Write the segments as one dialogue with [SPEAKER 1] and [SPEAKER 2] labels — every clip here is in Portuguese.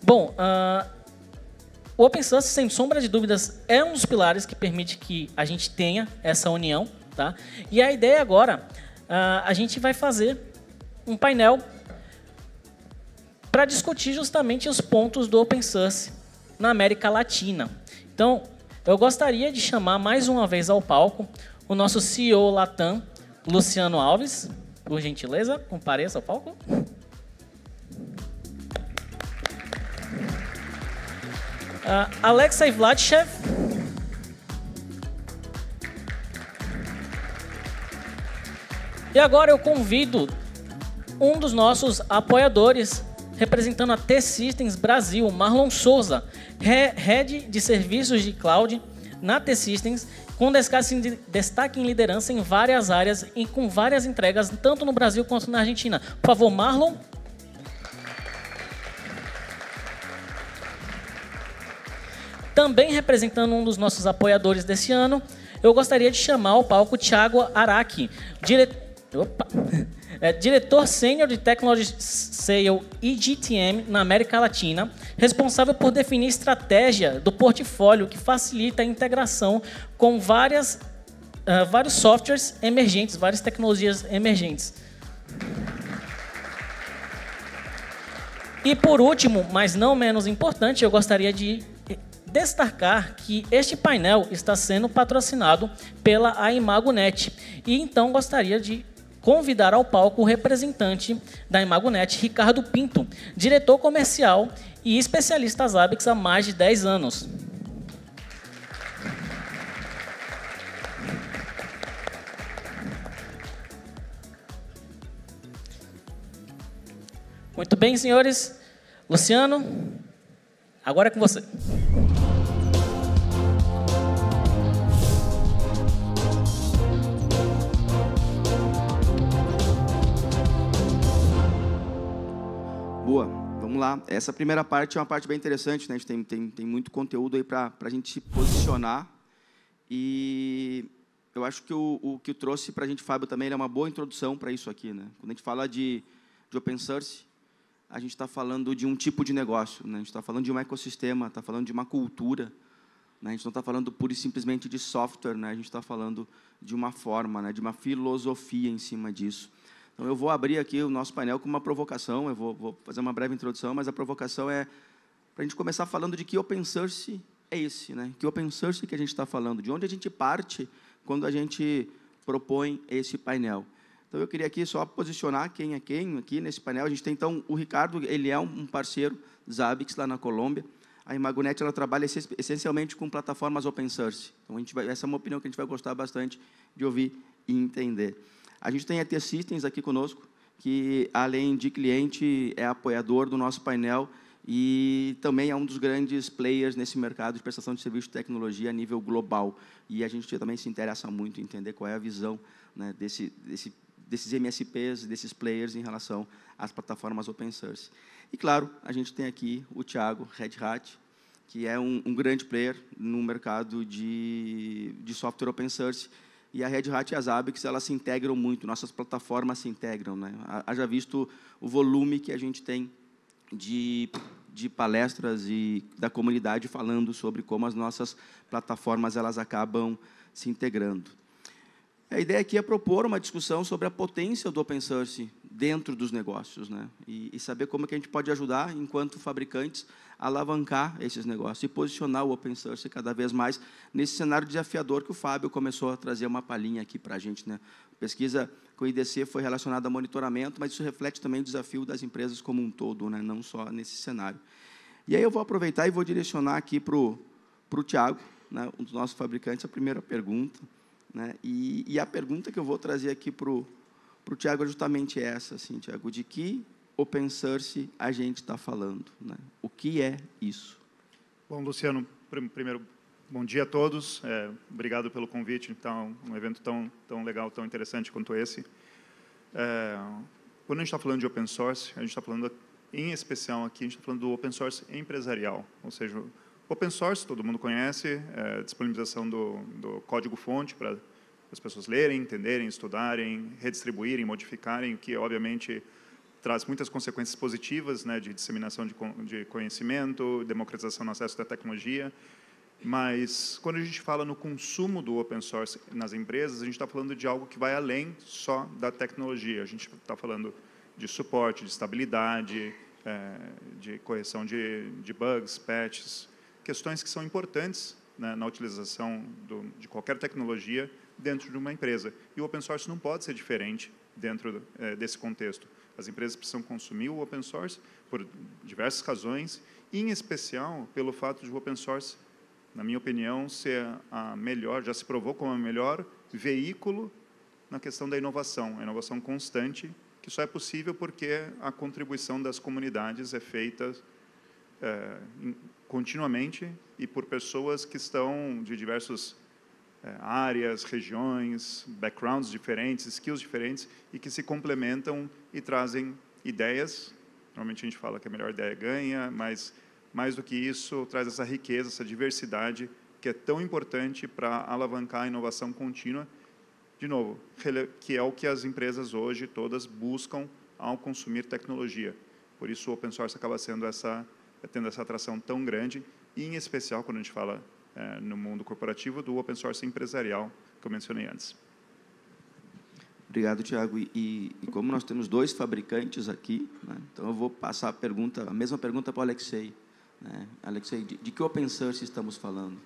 [SPEAKER 1] Bom, o Open Source, sem sombra de dúvidas, é um dos pilares que permite que a gente tenha essa união, tá? E a ideia agora, a gente vai fazer um painel para discutir justamente os pontos do Open Source na América Latina. Então, eu gostaria de chamar mais uma vez ao palco o nosso CEO Latam, Luciano Alves. Por gentileza, compareça ao palco. Alexei Vladichev. E agora eu convido um dos nossos apoiadores, representando a T-Systems Brasil, Marlon Souza, Head de Serviços de Cloud na T-Systems, com destaque em liderança em várias áreas e com várias entregas, tanto no Brasil quanto na Argentina. Por favor, Marlon. Também representando um dos nossos apoiadores desse ano, eu gostaria de chamar ao palco Thiago Araki, diretor sênior de Technology Sale e GTM na América Latina, responsável por definir estratégia do portfólio que facilita a integração com vários softwares emergentes, várias tecnologias emergentes. E por último, mas não menos importante, eu gostaria de destacar que este painel está sendo patrocinado pela AimagoNet. E então gostaria de convidar ao palco o representante da AimagoNet, Ricardo Pinto, diretor comercial e especialista Zabbix há mais de 10 anos. Muito bem, senhores. Luciano, agora é com você.
[SPEAKER 2] Boa, vamos lá. Essa primeira parte é uma parte bem interessante, né? A gente tem muito conteúdo aí para a gente se posicionar. E eu acho que o que eu trouxe para a gente, Fábio, também é uma boa introdução para isso aqui, né? Quando a gente fala de open source, a gente está falando de um tipo de negócio, né? A gente está falando de um ecossistema, está falando de uma cultura, né? A gente não está falando pura e simplesmente de software, né? A gente está falando de uma forma, né? De uma filosofia em cima disso. Então, eu vou abrir aqui o nosso painel com uma provocação, eu vou fazer uma breve introdução, mas a provocação é para a gente começar falando de que open source é esse, né? Que open source que a gente está falando, de onde a gente parte quando a gente propõe esse painel. Então, eu queria aqui só posicionar quem é quem aqui nesse painel. A gente tem, então, o Ricardo, ele é um parceiro Zabbix, lá na Colômbia. A AimagoNet, ela trabalha essencialmente com plataformas open source. Então, essa é uma opinião que a gente vai gostar bastante de ouvir e entender. A gente tem a T-Systems aqui conosco, que, além de cliente, é apoiador do nosso painel e também é um dos grandes players nesse mercado de prestação de serviço de tecnologia a nível global. E a gente também se interessa muito em entender qual é a visão, né, desses MSPs, desses players em relação às plataformas open source. E, claro, a gente tem aqui o Thiago, Red Hat, que é um grande player no mercado de software open source. E a Red Hat e a Zabbix, elas se integram muito, nossas plataformas se integram, né? Haja visto o volume que a gente tem de palestras e da comunidade falando sobre como as nossas plataformas elas acabam se integrando. A ideia aqui é propor uma discussão sobre a potência do open source dentro dos negócios, né? E saber como é que a gente pode ajudar, enquanto fabricantes, a alavancar esses negócios e posicionar o open source cada vez mais nesse cenário desafiador que o Fábio começou a trazer uma palhinha aqui para a gente, né? A pesquisa com o IDC foi relacionada a monitoramento, mas isso reflete também o desafio das empresas como um todo, né? Não só nesse cenário. E aí eu vou aproveitar e vou direcionar aqui para o Thiago, né? Um dos nossos fabricantes, a primeira pergunta, né? E a pergunta que eu vou trazer aqui para o Thiago é justamente essa, assim, Thiago, de que open source a gente está falando, né? O que é isso?
[SPEAKER 3] Bom, Luciano, primeiro, bom dia a todos. Obrigado pelo convite. Então, um evento tão legal, tão interessante quanto esse. Quando a gente está falando de open source, a gente está falando, em especial aqui, a gente está falando do open source empresarial. Ou seja, open source, todo mundo conhece, disponibilização do código-fonte para as pessoas lerem, entenderem, estudarem, redistribuírem, modificarem, o que, obviamente, traz muitas consequências positivas, né, de disseminação de conhecimento, democratização no acesso à tecnologia, mas quando a gente fala no consumo do open source nas empresas, a gente está falando de algo que vai além só da tecnologia. A gente está falando de suporte, de estabilidade, de correção de bugs, patches, questões que são importantes, né, na utilização de qualquer tecnologia dentro de uma empresa. E o open source não pode ser diferente dentro desse contexto. As empresas precisam consumir o open source por diversas razões, e em especial pelo fato de o open source, na minha opinião, ser já se provou como o melhor veículo na questão da inovação, a inovação constante, que só é possível porque a contribuição das comunidades é feita continuamente e por pessoas que estão de diversas áreas, regiões, backgrounds diferentes, skills diferentes, e que se complementam e trazem ideias. Normalmente a gente fala que a melhor ideia ganha, mas mais do que isso, traz essa riqueza, essa diversidade, que é tão importante para alavancar a inovação contínua, de novo, que é o que as empresas hoje todas buscam ao consumir tecnologia. Por isso o open source acaba tendo essa atração tão grande, e em especial quando a gente fala no mundo corporativo, do open source empresarial, que eu mencionei antes.
[SPEAKER 2] Obrigado, Thiago. E como nós temos 2 fabricantes aqui, né, então eu vou passar a mesma pergunta para o Alexei. Né? Alexei, de que open source estamos falando?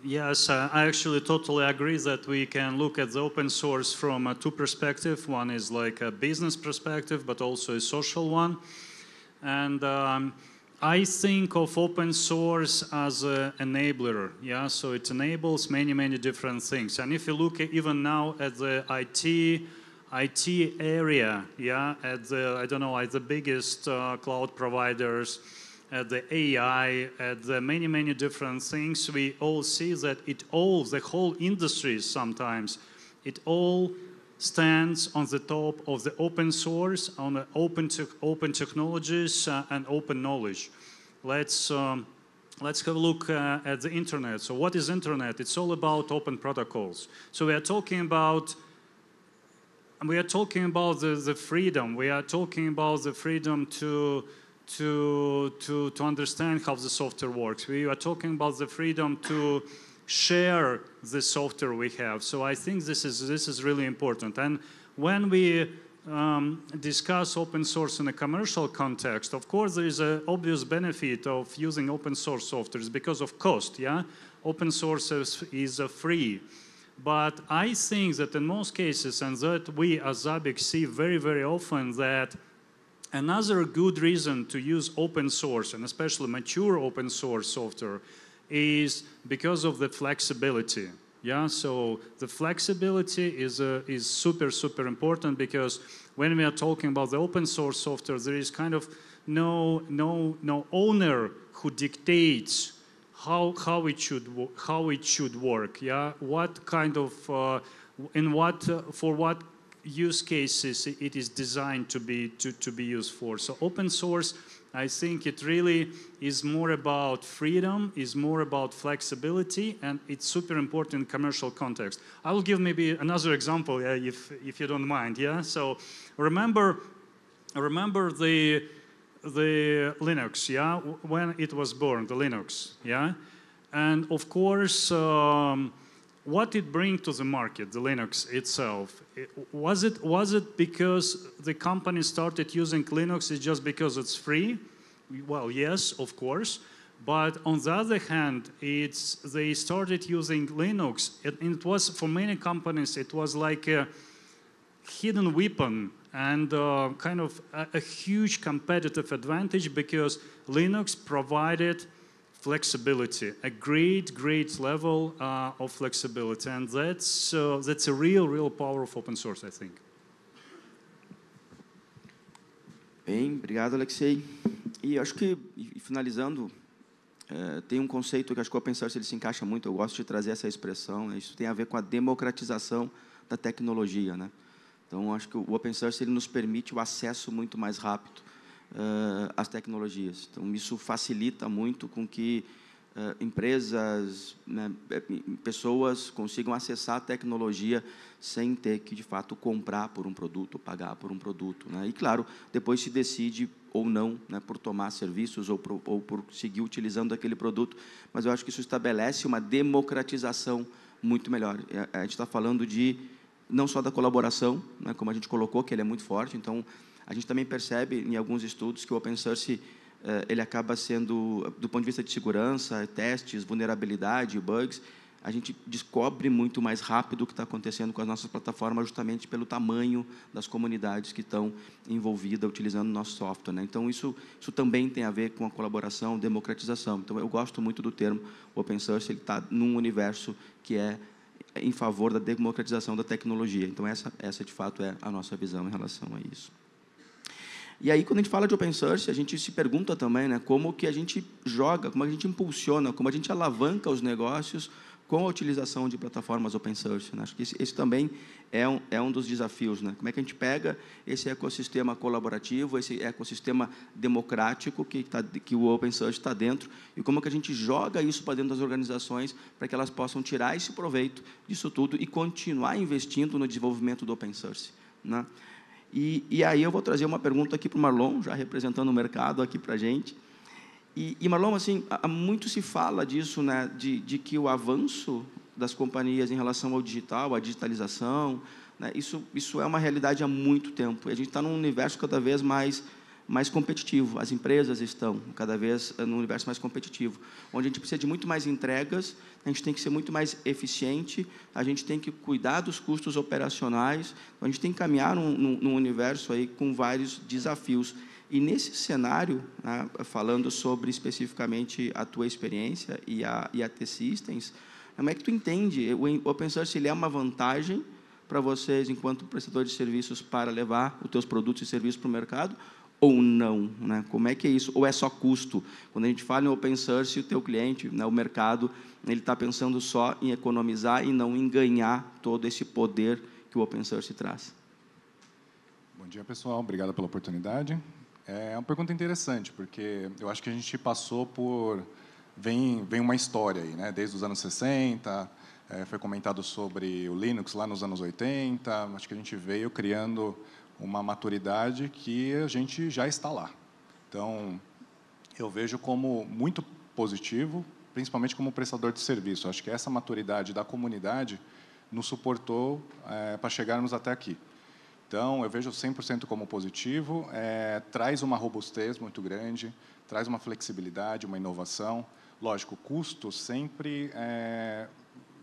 [SPEAKER 4] Yes, I actually totally agree that we can look at the open source from 2 perspectives. One is like a business perspective, but also a social one. And I think of open source as an enabler, yeah, so it enables many, many different things. And if you look at even now at the IT area, yeah, at the biggest cloud providers, at the AI, at the many, many different things, we all see that the whole industry sometimes, it all stands on the top of the open source, on the open technologies and open knowledge. Let's have a look at the internet. So what is internet? It's all about open protocols. So we are talking about the freedom. We are talking about the freedom to understand how the software works. We are talking about the freedom to share the software we have. So I think this is really important. And when we discuss open source in a commercial context, of course there is an obvious benefit of using open source software because of cost. Yeah, open source is free. But I think that in most cases, and that we as Zabbix see very, very often, that another good reason to use open source, and especially mature open source software, is because of the flexibility. Yeah, so the flexibility is super, super important, because when we are talking about the open source software, there is kind of no owner who dictates how it should work. Yeah, what kind of for what use cases it is designed to be used for. So open source, I think it really is more about freedom, is more about flexibility, and it's super important in commercial context. I will give maybe another example, if you don't mind. Yeah. So remember the Linux, yeah, when it was born, the Linux, yeah, and of course. What it brings to the market, the Linux itself, was it because the company started using Linux just because it's free? Well, yes, of course. But on the other hand, they started using Linux. And it was, for many companies, it was like a hidden weapon and kind of a huge competitive advantage, because Linux provided flexibility, a great level of flexibility, and that's a real power of open source, I think.
[SPEAKER 2] Bem, obrigado, Alexei. E acho que, finalizando, tem conceito que acho que o open source ele se encaixa muito. Eu gosto de trazer essa expressão. Né? Isso tem a ver com a democratização da tecnologia, né? Então acho que o open source ele nos permite o acesso muito mais rápido as tecnologias. Então, isso facilita muito com que empresas, né, pessoas consigam acessar a tecnologia sem ter que, de fato, comprar por um produto, pagar por um produto, né? E, claro, depois se decide ou não, né, por tomar serviços ou por seguir utilizando aquele produto. Mas eu acho que isso estabelece uma democratização muito melhor. A gente está falando de não só da colaboração, né, como a gente colocou, que ele é muito forte. Então, a gente também percebe em alguns estudos que o open source ele acaba sendo, do ponto de vista de segurança, testes, vulnerabilidade, bugs, a gente descobre muito mais rápido o que está acontecendo com as nossas plataformas, justamente pelo tamanho das comunidades que estão envolvidas utilizando o nosso software, né? Então, isso também tem a ver com a colaboração, democratização. Então, eu gosto muito do termo open source, ele está num universo que é em favor da democratização da tecnologia. Então, essa de fato, é a nossa visão em relação a isso. E aí, quando a gente fala de open source, a gente se pergunta também, né, como que a gente joga, como a gente impulsiona, como a gente alavanca os negócios com a utilização de plataformas open source, né? Acho que esse também é um dos desafios, né? Como é que a gente pega esse ecossistema colaborativo, esse ecossistema democrático que o open source está dentro, e como que a gente joga isso para dentro das organizações para que elas possam tirar esse proveito disso tudo e continuar investindo no desenvolvimento do open source, né? E aí eu vou trazer uma pergunta aqui para o Marlon, já representando o mercado aqui para a gente. E Marlon, assim, muito se fala disso, né, de que o avanço das companhias em relação ao digital, à digitalização, né, isso é uma realidade há muito tempo. E a gente está num universo cada vez mais competitivo. As empresas estão cada vez num universo mais competitivo, onde a gente precisa de muito mais entregas, a gente tem que ser muito mais eficiente, a gente tem que cuidar dos custos operacionais, a gente tem que caminhar num universo aí com vários desafios. E nesse cenário, né, falando sobre especificamente a tua experiência e a T-Systems, como é que tu entende? O open source ele é uma vantagem para vocês, enquanto prestador de serviços, para levar os teus produtos e serviços para o mercado, ou não, né? Como é que é isso? Ou é só custo? Quando a gente fala em open source, o teu cliente, né, o mercado, ele está pensando só em economizar e não em ganhar todo esse poder que o open source traz.
[SPEAKER 5] Bom dia, pessoal. Obrigado pela oportunidade. É uma pergunta interessante, porque eu acho que a gente passou por... Vem uma história aí, né? Desde os anos 60, foi comentado sobre o Linux lá nos anos 80, acho que a gente veio criando uma maturidade que a gente já está lá. Então, eu vejo como muito positivo, principalmente como prestador de serviço. Acho que essa maturidade da comunidade nos suportou para chegarmos até aqui. Então, eu vejo 100% como positivo, traz uma robustez muito grande, traz uma flexibilidade, uma inovação. Lógico, o custo sempre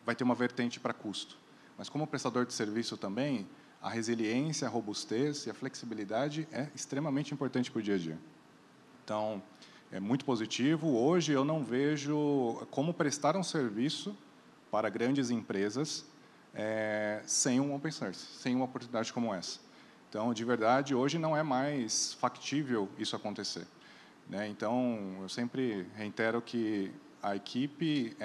[SPEAKER 5] vai ter uma vertente para custo. Mas, como prestador de serviço também, a resiliência, a robustez e a flexibilidade é extremamente importante para o dia a dia. Então, é muito positivo. Hoje, eu não vejo como prestar um serviço para grandes empresas sem um open source, sem uma oportunidade como essa. Então, de verdade, hoje não é mais factível isso acontecer, né? Então, eu sempre reitero que a equipe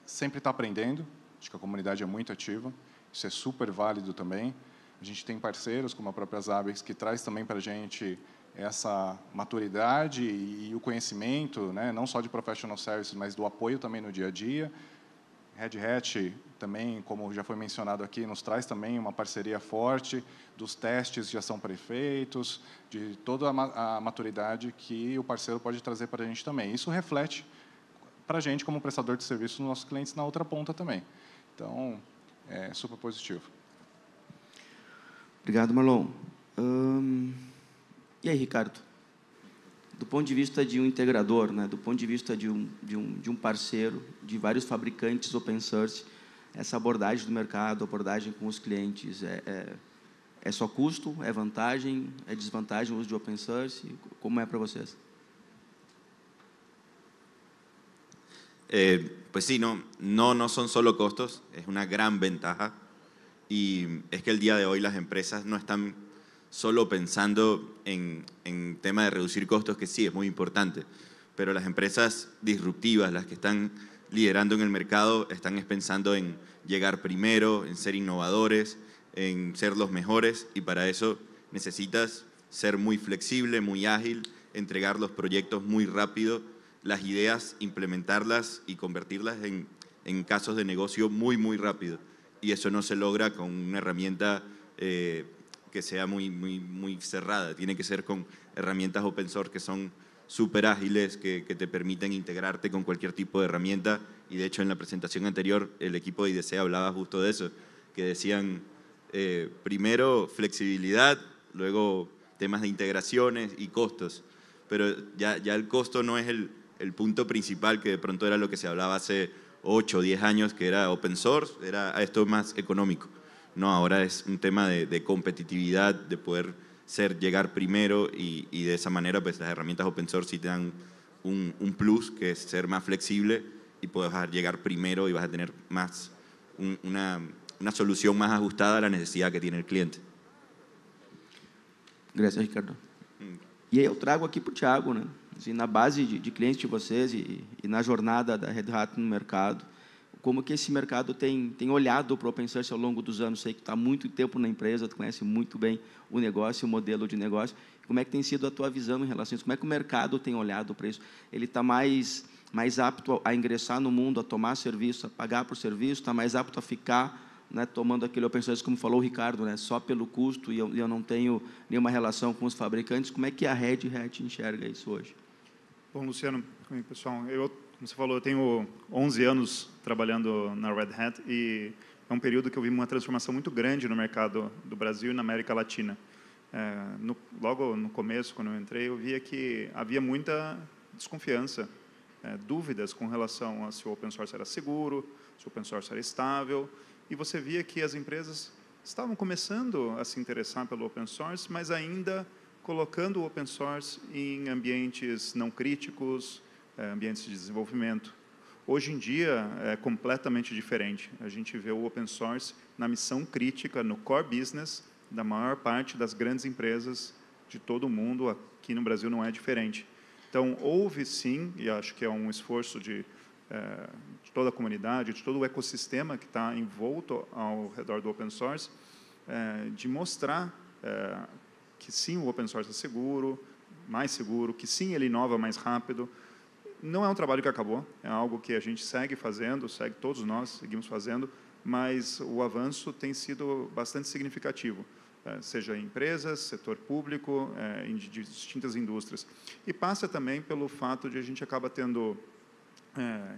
[SPEAKER 5] sempre está aprendendo, acho que a comunidade é muito ativa, isso é super válido também. A gente tem parceiros, como a própria Zabbix, que traz também para a gente essa maturidade e o conhecimento, né, não só de professional services, mas do apoio também no dia a dia. Red Hat também, como já foi mencionado aqui, nos traz também uma parceria forte dos testes que já são prefeitos, de toda a maturidade que o parceiro pode trazer para a gente também. Isso reflete para a gente, como prestador de serviço, nos nossos clientes na outra ponta também. Então, é super positivo.
[SPEAKER 2] Obrigado, Marlon. E aí, Ricardo? Do ponto de vista de um integrador, né, do ponto de vista de um parceiro, de vários fabricantes open source, essa abordagem do mercado, abordagem com os clientes, é só custo, é vantagem, é desvantagem o uso de open source? Como é para vocês?
[SPEAKER 6] Pues sí, no son solo costos, es una gran ventaja. Y es que el día de hoy las empresas no están solo pensando en tema de reducir costos, que sí, es muy importante, pero las empresas disruptivas, las que están liderando en el mercado, están pensando en llegar primero, en ser innovadores, en ser los mejores, y para eso necesitas ser muy flexible, muy ágil, entregar los proyectos muy rápido, las ideas, implementarlas y convertirlas en casos de negocio muy, muy rápido. Y eso no se logra con una herramienta que sea muy cerrada. Tiene que ser con herramientas open source que son súper ágiles, que te permiten integrarte con cualquier tipo de herramienta. Y de hecho, en la presentación anterior, el equipo de IDC hablaba justo de eso, que decían, primero, flexibilidad, luego temas de integraciones y costos. Pero ya el costo no es el punto principal, que de pronto era lo que se hablaba hace 8 o 10 años, que era open source, era esto más económico. No, ahora es un tema de competitividad, de poder llegar primero y de esa manera pues las herramientas open source sí te dan un plus, que es ser más flexible y poder llegar primero y vas a tener más una solución más ajustada a la necesidad que tiene el cliente.
[SPEAKER 2] Graças, Ricardo. E aí eu trago aqui para o Thiago, né? Assim, na base de clientes de vocês e na jornada da Red Hat no mercado, como que esse mercado tem olhado para o Open Source ao longo dos anos? Sei que está há muito tempo na empresa, tu conhece muito bem o negócio, o modelo de negócio. Como é que tem sido a tua visão em relação a isso? Como é que o mercado tem olhado para isso? Ele está mais apto a ingressar no mundo, a tomar serviço, a pagar por serviço? Está mais apto a ficar, né, tomando aquele open source, como falou o Ricardo, né, só pelo custo, e eu não tenho nenhuma relação com os fabricantes? Como é que a Red Hat enxerga isso hoje?
[SPEAKER 3] Bom, Luciano, pessoal, como você falou, eu tenho 11 anos trabalhando na Red Hat e é um período que eu vi uma transformação muito grande no mercado do Brasil e na América Latina. Logo no começo, quando eu entrei, eu via que havia muita desconfiança, dúvidas com relação a se o open source era seguro, se o open source era estável, e você via que as empresas estavam começando a se interessar pelo open source, mas ainda colocando o open source em ambientes não críticos, ambientes de desenvolvimento. Hoje em dia é completamente diferente. A gente vê o open source na missão crítica, no core business da maior parte das grandes empresas de todo o mundo. Aqui no Brasil não é diferente. Então, houve sim, e acho que é um esforço de toda a comunidade, de todo o ecossistema que está envolto ao redor do open source, de mostrar que sim, o open source é seguro, mais seguro, que sim, ele inova mais rápido. Não é um trabalho que acabou, é algo que a gente segue fazendo, todos nós seguimos fazendo, mas o avanço tem sido bastante significativo, seja em empresas, setor público, em distintas indústrias. E passa também pelo fato de a gente acaba tendo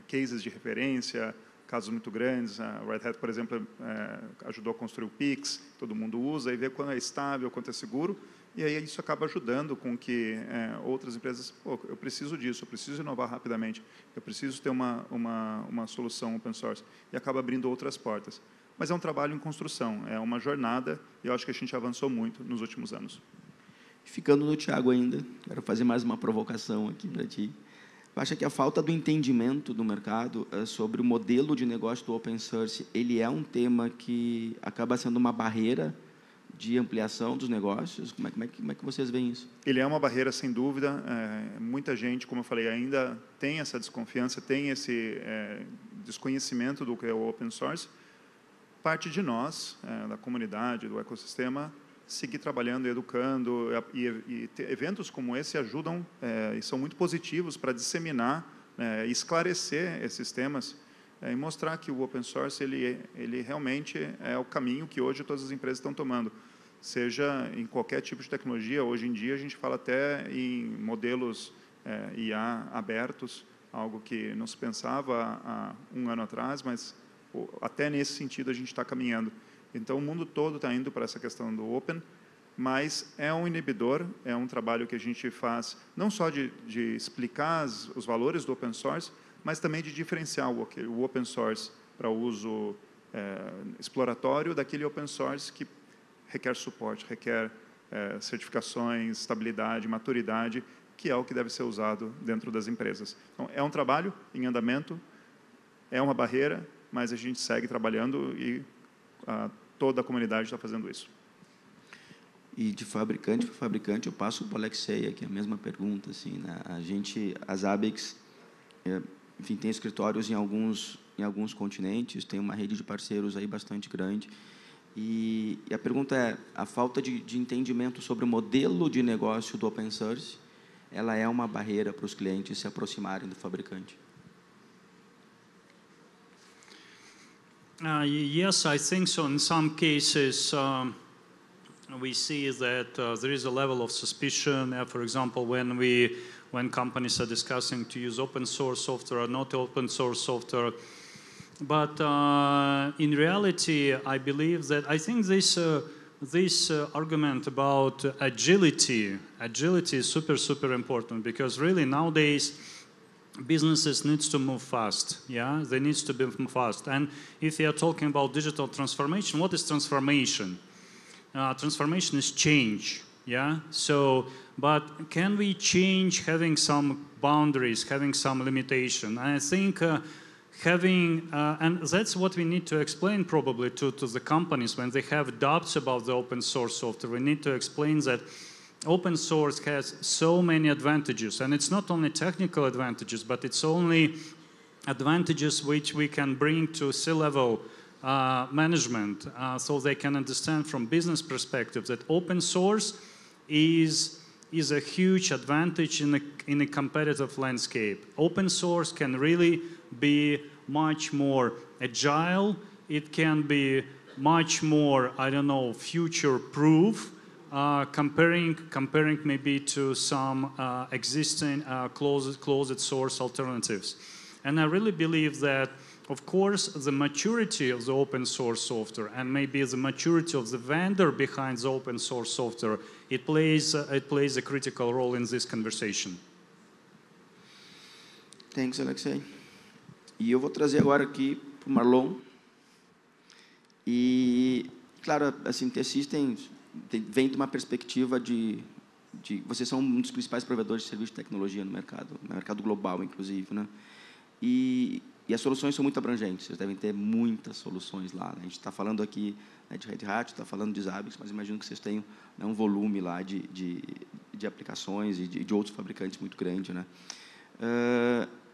[SPEAKER 3] cases de referência, casos muito grandes. A Red Hat, por exemplo, ajudou a construir o Pix, todo mundo usa e vê quanto é estável, quanto é seguro, e aí isso acaba ajudando com que outras empresas, eu preciso disso, eu preciso inovar rapidamente, eu preciso ter uma solução open source, e acaba abrindo outras portas. Mas é um trabalho em construção, é uma jornada, e eu acho que a gente avançou muito nos últimos anos.
[SPEAKER 2] Ficando no Thiago ainda, quero fazer mais uma provocação aqui para ti. Acha que a falta do entendimento do mercado sobre o modelo de negócio do open source, ele é um tema que acaba sendo uma barreira de ampliação dos negócios? Como é que vocês veem isso?
[SPEAKER 3] Ele é uma barreira, sem dúvida. Muita gente, como eu falei, ainda tem essa desconfiança, tem esse desconhecimento do que é o open source. Parte de nós, da comunidade, do ecossistema, seguir trabalhando, educando, e eventos como esse ajudam e são muito positivos para disseminar e esclarecer esses temas e mostrar que o open source ele realmente é o caminho que hoje todas as empresas estão tomando, seja em qualquer tipo de tecnologia. Hoje em dia a gente fala até em modelos IA abertos, algo que não se pensava há um ano atrás, mas até nesse sentido a gente está caminhando. Então, o mundo todo está indo para essa questão do open, mas é um inibidor, é um trabalho que a gente faz não só de explicar os valores do open source, mas também de diferenciar o open source para uso exploratório daquele open source que requer suporte, requer certificações, estabilidade, maturidade, que é o que deve ser usado dentro das empresas. Então, é um trabalho em andamento, é uma barreira, mas a gente segue trabalhando e toda a comunidade está fazendo isso.
[SPEAKER 2] E de fabricante para fabricante, eu passo para o Alexei aqui a mesma pergunta. Assim, né? As ABEX, enfim, tem escritórios em alguns continentes, tem uma rede de parceiros aí bastante grande. E a pergunta é, a falta de entendimento sobre o modelo de negócio do open source ela é uma barreira para os clientes se aproximarem do fabricante?
[SPEAKER 4] Yes, I think so. In some cases, we see that there is a level of suspicion. For example, when companies are discussing to use open source software or not open source software. But in reality, I believe that I think this argument about agility is super important, because really nowadays businesses needs to move fast. Yeah, they need to be fast. And if you are talking about digital transformation, what is transformation? Transformation is change. Yeah. So, but can we change having some boundaries, having some limitation? I think and that's what we need to explain probably to the companies when they have doubts about the open source software. We need to explain that open source has so many advantages, and it's not only technical advantages, but it's only advantages which we can bring to C-level management, so they can understand from business perspective that open source is a huge advantage in a competitive landscape. Open source can really be much more agile. It can be much more, I don't know, future-proof, comparing maybe to some existing closed source alternatives. And I really believe that, of course, the maturity of the open source software and maybe the maturity of the vendor behind the open source software, it plays a critical role in this conversation.
[SPEAKER 2] Thanks, Alexei. E eu vou trazer agora aqui para o Marlon. E, claro, assim, T-Systems vem de uma perspectiva de vocês são um dos principais provedores de serviço de tecnologia no mercado global, inclusive, né? E as soluções são muito abrangentes, vocês devem ter muitas soluções lá, né? A gente está falando aqui, né, de Red Hat, está falando de Zabbix, mas imagino que vocês tenham, né, um volume lá de aplicações e de outros fabricantes muito grande, né?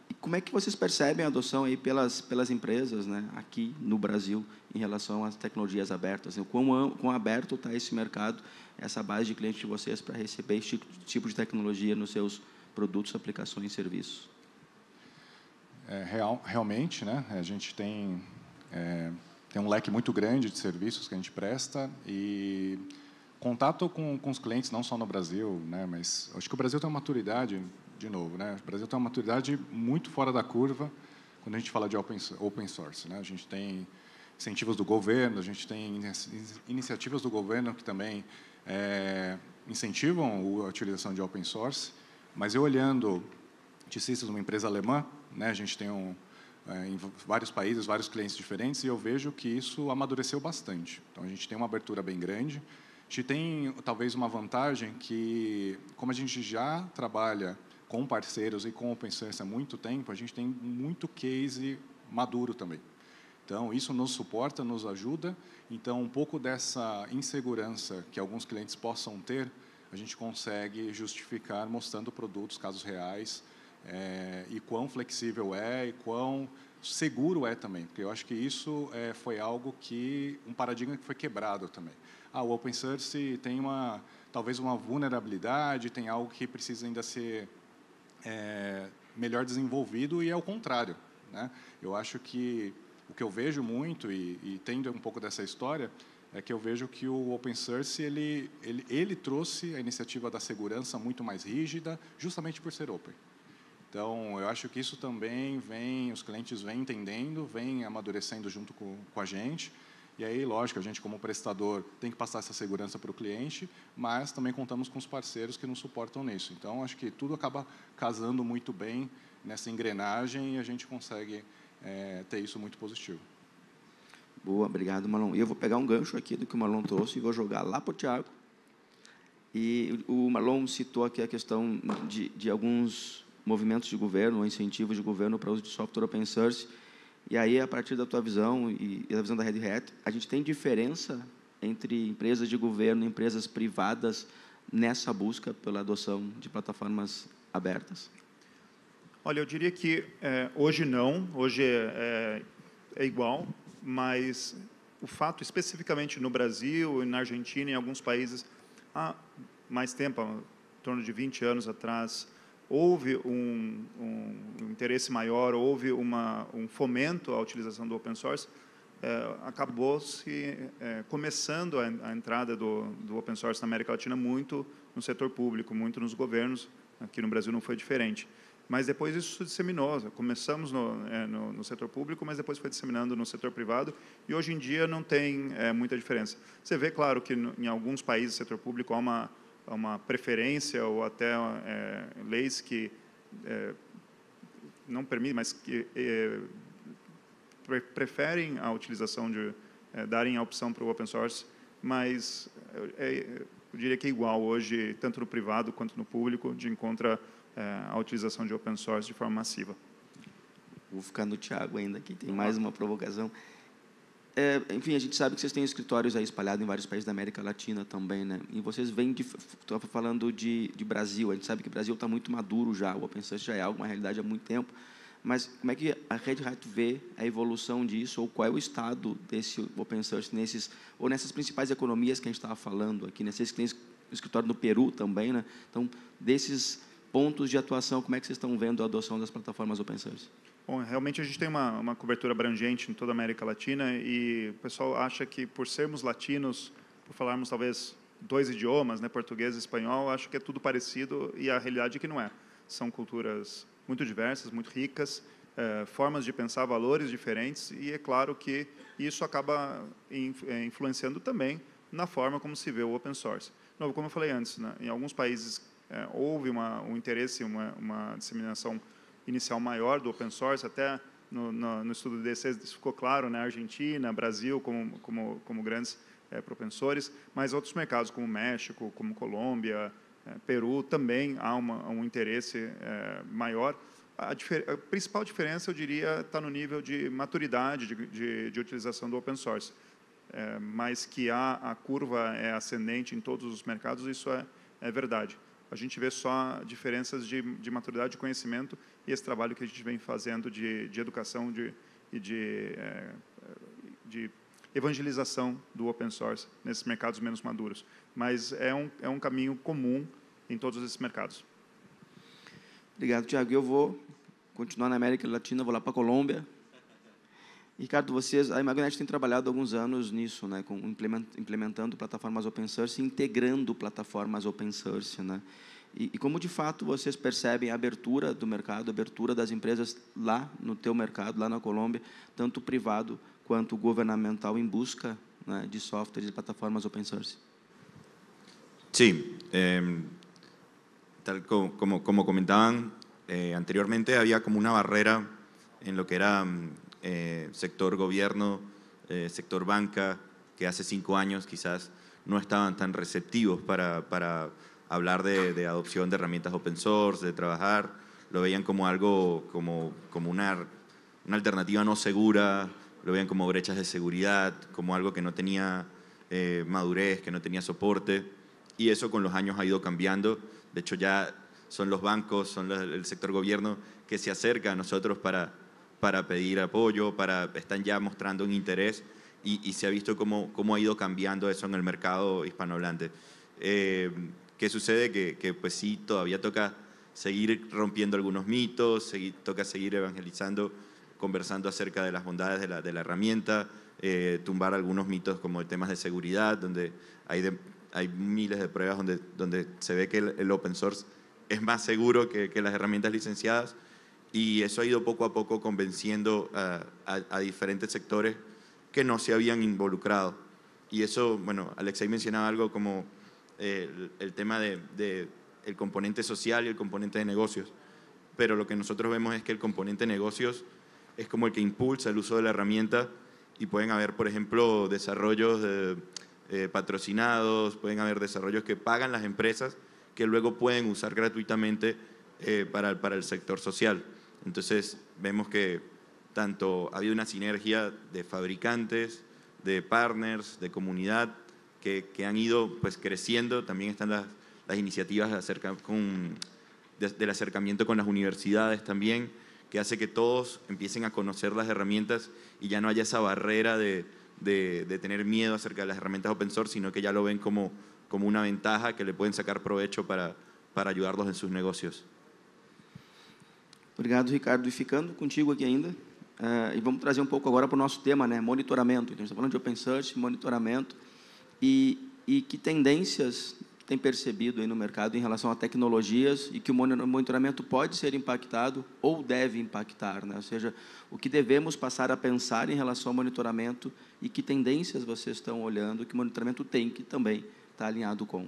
[SPEAKER 2] E como é que vocês percebem a adoção aí pelas empresas, né, aqui no Brasil em relação às tecnologias abertas? O quão aberto está esse mercado, essa base de clientes de vocês para receber esse tipo de tecnologia nos seus produtos, aplicações e serviços?
[SPEAKER 5] Realmente, né, a gente tem um leque muito grande de serviços que a gente presta e contato com os clientes, não só no Brasil, né, mas acho que o Brasil tem uma maturidade, de novo, né, o Brasil tem uma maturidade muito fora da curva quando a gente fala de open source, né? A gente tem incentivos do governo, a gente tem iniciativas do governo que também incentivam a utilização de open source, mas eu olhando T-Systems, uma empresa alemã, né, a gente tem em vários países, vários clientes diferentes, e eu vejo que isso amadureceu bastante. Então, a gente tem uma abertura bem grande. A gente tem, talvez, uma vantagem que, como a gente já trabalha com parceiros e com open source há muito tempo, a gente tem muito case maduro também. Então, isso nos suporta, nos ajuda. Então, um pouco dessa insegurança que alguns clientes possam ter, a gente consegue justificar mostrando produtos, casos reais, e quão flexível e quão seguro também, porque eu acho que isso foi algo um paradigma que foi quebrado também. O open source tem talvez uma vulnerabilidade, tem algo que precisa ainda ser melhor desenvolvido, e é o contrário, né? Eu acho que o que eu vejo muito, e tendo um pouco dessa história, é que eu vejo que o open source ele trouxe a iniciativa da segurança muito mais rígida, justamente por ser open. Então, eu acho que isso também os clientes vêm entendendo, vêm amadurecendo junto com a gente. E aí, lógico, a gente como prestador tem que passar essa segurança para o cliente, mas também contamos com os parceiros que nos suportam nisso. Então, acho que tudo acaba casando muito bem nessa engrenagem e a gente consegue ter isso muito positivo.
[SPEAKER 2] Boa, obrigado, Marlon. E eu vou pegar um gancho aqui do que o Marlon trouxe e vou jogar lá para o Thiago. E o Marlon citou aqui a questão de alguns movimentos de governo, ou incentivos de governo para o uso de software open source. E aí, a partir da tua visão e da visão da Red Hat, a gente tem diferença entre empresas de governo e empresas privadas nessa busca pela adoção de plataformas abertas?
[SPEAKER 3] Olha, eu diria que hoje não, hoje é igual, mas o fato, especificamente no Brasil, na Argentina e em alguns países, há mais tempo, torno de 20 anos atrás, houve um interesse maior, houve um fomento à utilização do open source, acabou-se começando a entrada do open source na América Latina muito no setor público, muito nos governos. Aqui no Brasil não foi diferente. Mas depois isso se disseminou. Começamos no setor público, mas depois foi disseminando no setor privado, e hoje em dia não tem muita diferença. Você vê, claro, que em alguns países do setor público há uma preferência ou até leis que não permitem, mas que preferem a utilização darem a opção para o open source, mas eu diria que é igual hoje, tanto no privado quanto no público, de encontra a utilização de open source de forma massiva.
[SPEAKER 2] Vou ficar no Thiago ainda, que tem mais uma provocação. Enfim, a gente sabe que vocês têm escritórios aí espalhados em vários países da América Latina também, né? E vocês vêm estou falando de Brasil. A gente sabe que o Brasil está muito maduro já, o open source já é uma realidade há muito tempo. Mas como é que a Red Hat vê a evolução disso, ou qual é o estado desse open source nessas principais economias que a gente estava falando aqui, né? Vocês que têm escritório no Peru também, né? Então, desses pontos de atuação, como é que vocês estão vendo a adoção das plataformas open source?
[SPEAKER 3] Bom, realmente a gente tem uma cobertura abrangente em toda a América Latina, e o pessoal acha que, por sermos latinos, por falarmos talvez 2 idiomas, né, português e espanhol, acho que é tudo parecido, e a realidade é que não é. São culturas muito diversas, muito ricas, formas de pensar, valores diferentes, e é claro que isso acaba influenciando também na forma como se vê o open source. Como eu falei antes, né, em alguns países houve um interesse, uma disseminação inicial maior do open source, até no estudo do DC isso ficou claro, né, Argentina, Brasil como grandes propensores, mas outros mercados como México, como Colômbia, Peru, também há um interesse maior. A principal diferença, eu diria, está no nível de maturidade de utilização do open source, mas que a curva é ascendente em todos os mercados, isso é verdade. A gente vê só diferenças de maturidade de conhecimento, e esse trabalho que a gente vem fazendo de educação e de evangelização do open source nesses mercados menos maduros. Mas é um caminho comum em todos esses mercados.
[SPEAKER 2] Obrigado, Thiago. Eu vou continuar na América Latina, vou lá para a Colômbia. Ricardo, a Imagonet tem trabalhado há alguns anos nisso, né, implementando plataformas open source, integrando plataformas open source, né? E como, de fato, vocês percebem a abertura do mercado, a abertura das empresas lá no teu mercado, lá na Colômbia, tanto privado quanto governamental, em busca, né, de softwares e plataformas open source?
[SPEAKER 6] Sí, tal como comentaban anteriormente, había como una barrera en lo que era sector gobierno, sector banca, que hace 5 años quizás no estaban tan receptivos para hablar de adopción de herramientas open source, de trabajar, lo veían como algo, como una alternativa no segura, lo veían como brechas de seguridad, como algo que no tenía madurez, que no tenía soporte, y eso con los años ha ido cambiando. De hecho, ya son los bancos, son el sector gobierno que se acerca a nosotros para pedir apoyo, están ya mostrando un interés, y se ha visto cómo ha ido cambiando eso en el mercado hispanohablante. ¿Qué sucede? Que pues sí, todavía toca seguir rompiendo algunos mitos, toca seguir evangelizando, conversando acerca de las bondades de la herramienta, tumbar algunos mitos como temas de seguridad, donde hay miles de pruebas donde se ve que el open source es más seguro que las herramientas licenciadas, y eso ha ido poco a poco convenciendo a diferentes sectores que no se habían involucrado. Y eso, bueno, Alexei mencionaba algo como el tema del componente social y el componente de negocios, pero lo que nosotros vemos es que el componente de negocios es como el que impulsa el uso de la herramienta, y pueden haber, por ejemplo, desarrollos patrocinados, pueden haber desarrollos que pagan las empresas que luego pueden usar gratuitamente para el sector social. Entonces vemos que tanto ha habido una sinergia de fabricantes, de partners, de comunidad, que han ido pues creciendo. También están las iniciativas del acercamiento con las universidades también, que hace que todos empiecen a conocer las herramientas y ya no haya esa barrera de tener miedo acerca de las herramientas open source, sino que ya lo ven como una ventaja que le pueden sacar provecho para para ayudarlos en sus negocios.
[SPEAKER 2] Obrigado, Ricardo. E ficando contigo aqui ainda, e vamos trazer um pouco agora para o nosso tema, né, monitoramento. Então, a gente está falando de Open Source, monitoramento, e que tendências tem percebido aí no mercado em relação a tecnologias e que o monitoramento pode ser impactado ou deve impactar, né? Ou seja, o que devemos passar a pensar em relação ao monitoramento e que tendências vocês estão olhando que o monitoramento tem que também está alinhado com.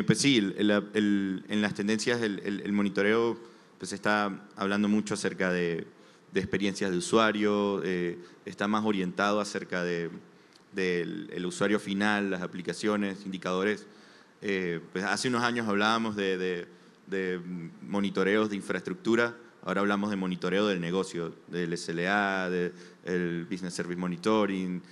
[SPEAKER 6] Pues sí, en las tendencias el monitoreo pues está hablando mucho acerca de experiencias de usuario, está más orientado acerca del usuario final, las aplicaciones, indicadores. Pues hace unos años hablábamos de monitoreos de infraestructura, ahora hablamos de monitoreo del negocio, del SLA, del Business Service Monitoring.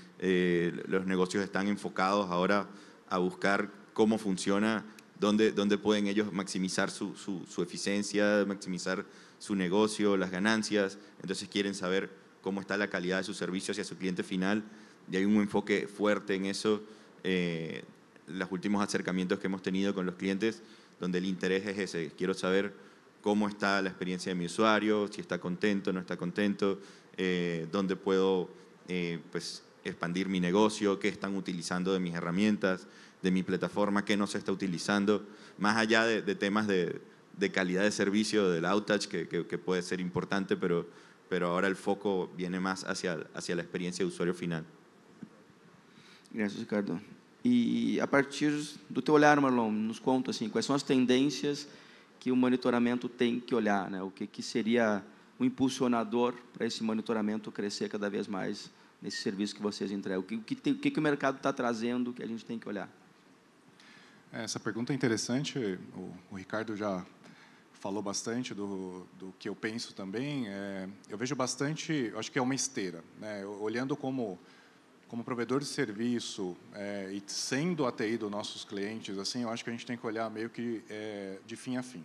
[SPEAKER 6] Los negocios están enfocados ahora a buscar cómo funciona, dónde pueden ellos maximizar su eficiencia, maximizar su negocio, las ganancias. Entonces quieren saber cómo está la calidad de su servicio hacia su cliente final. Y hay un enfoque fuerte en eso. Los últimos acercamientos que hemos tenido con los clientes, donde el interés es ese. Quiero saber cómo está la experiencia de mi usuario, si está contento, no está contento, dónde puedo pues, expandir mi negocio, qué están utilizando de mis herramientas, de mi plataforma, qué no se está utilizando, más allá de temas de calidad de servicio, del outage, que puede ser importante, pero ahora el foco viene más hacia la experiencia de usuario final.
[SPEAKER 2] Graças, Ricardo. E a partir do teu olhar, Marlon, nos conta assim, quais são as tendências que o monitoramento tem que olhar, né? O que seria um impulsionador para esse monitoramento crescer cada vez mais nesse serviço que vocês entregam? O que o mercado está trazendo que a gente tem que olhar?
[SPEAKER 5] Essa pergunta é interessante. O Ricardo já falou bastante do que eu penso também. Eu vejo bastante, eu acho que é uma esteira, né? Olhando como provedor de serviço e sendo a TI dos nossos clientes, assim, eu acho que a gente tem que olhar meio que de fim a fim.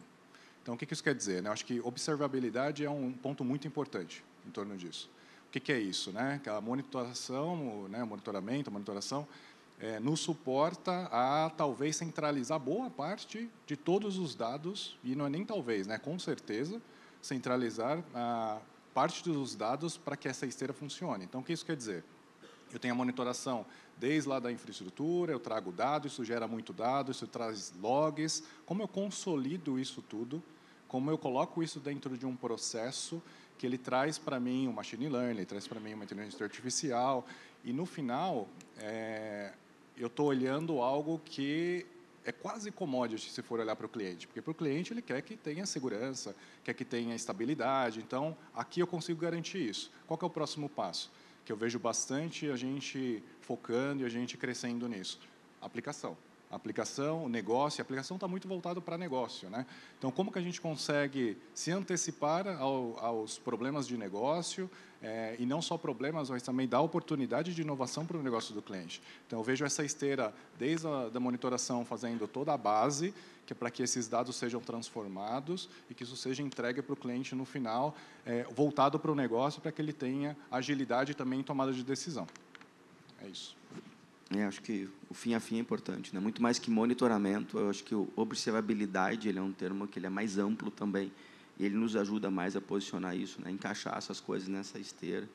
[SPEAKER 5] Então, o que isso quer dizer, né? Eu acho que observabilidade é um ponto muito importante em torno disso. O que é isso, né? Que a monitoração, né, monitoramento, a monitoração, nos suporta a talvez centralizar boa parte de todos os dados, e não é nem talvez, né? Com certeza, centralizar a parte dos dados para que essa esteira funcione. Então, o que isso quer dizer? Eu tenho a monitoração desde lá da infraestrutura, eu trago dados, isso gera muito dado, isso traz logs. Como eu consolido isso tudo? Como eu coloco isso dentro de um processo que ele traz para mim um machine learning, ele traz para mim uma inteligência artificial, e no final eu estou olhando algo que é quase commodity se for olhar para o cliente, porque para o cliente ele quer que tenha segurança, quer que tenha estabilidade. Então aqui eu consigo garantir isso. Qual que é o próximo passo? Que eu vejo bastante a gente focando e a gente crescendo nisso. Aplicação. Aplicação, negócio. A aplicação está muito voltado para negócio, né? Então, como que a gente consegue se antecipar aos problemas de negócio, e não só problemas, mas também dar oportunidade de inovação para o negócio do cliente. Então, eu vejo essa esteira desde a monitoração fazendo toda a base, que é para que esses dados sejam transformados e que isso seja entregue para o cliente no final, voltado para o negócio, para que ele tenha agilidade também em tomada de decisão. É isso.
[SPEAKER 2] Acho que o fim a fim é importante, né? Muito mais que monitoramento, eu acho que observabilidade ele é um termo que ele é mais amplo também, e ele nos ajuda mais a posicionar isso, né? Encaixar essas coisas nessa esteira.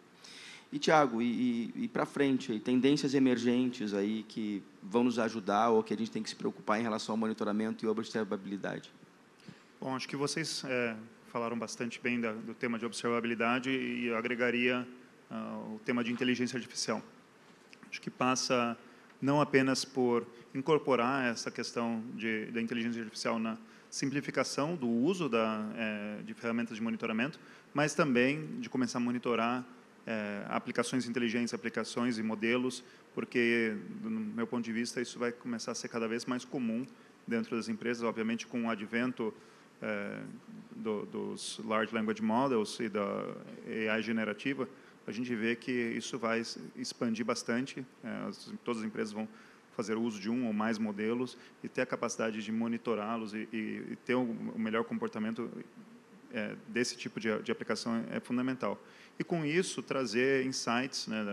[SPEAKER 2] E, Thiago, e para frente, aí, tendências emergentes aí que vão nos ajudar ou que a gente tem que se preocupar em relação ao monitoramento e observabilidade?
[SPEAKER 3] Bom, acho que vocês falaram bastante bem do tema de observabilidade, e eu agregaria o tema de inteligência artificial. Acho que passa não apenas por incorporar essa questão da inteligência artificial na simplificação do uso de ferramentas de monitoramento, mas também de começar a monitorar aplicações inteligentes, aplicações e modelos, porque, do meu ponto de vista, isso vai começar a ser cada vez mais comum dentro das empresas, obviamente com o advento dos Large Language Models e da AI generativa. A gente vê que isso vai expandir bastante, todas as empresas vão fazer uso de um ou mais modelos e ter a capacidade de monitorá-los e ter o melhor comportamento desse tipo de aplicação é fundamental. E, com isso, trazer insights, né,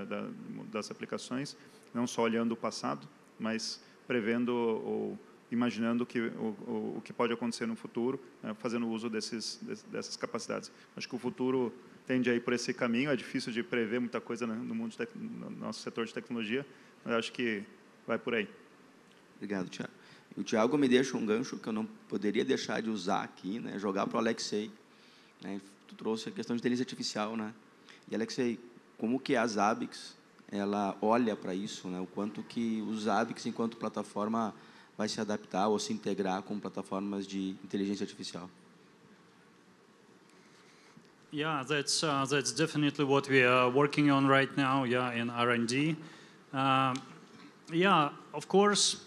[SPEAKER 3] das aplicações, não só olhando o passado, mas prevendo ou imaginando o que pode acontecer no futuro, fazendo uso dessas capacidades. Acho que o futuro tende a ir por esse caminho. É difícil de prever muita coisa no mundo no nosso setor de tecnologia, mas acho que vai por aí.
[SPEAKER 2] Obrigado, Thiago. E o Thiago me deixa um gancho que eu não poderia deixar de usar aqui, né? Jogar para o Alexei. Né? Tu trouxe a questão de inteligência artificial, né? E Alexei, como que a Zabbix ela olha para isso, né? O quanto que o Zabbix, enquanto plataforma, vai se adaptar ou se integrar com plataformas de inteligência artificial?
[SPEAKER 4] Yeah, that's definitely what we are working on right now. Yeah, in R&D. Yeah, of course.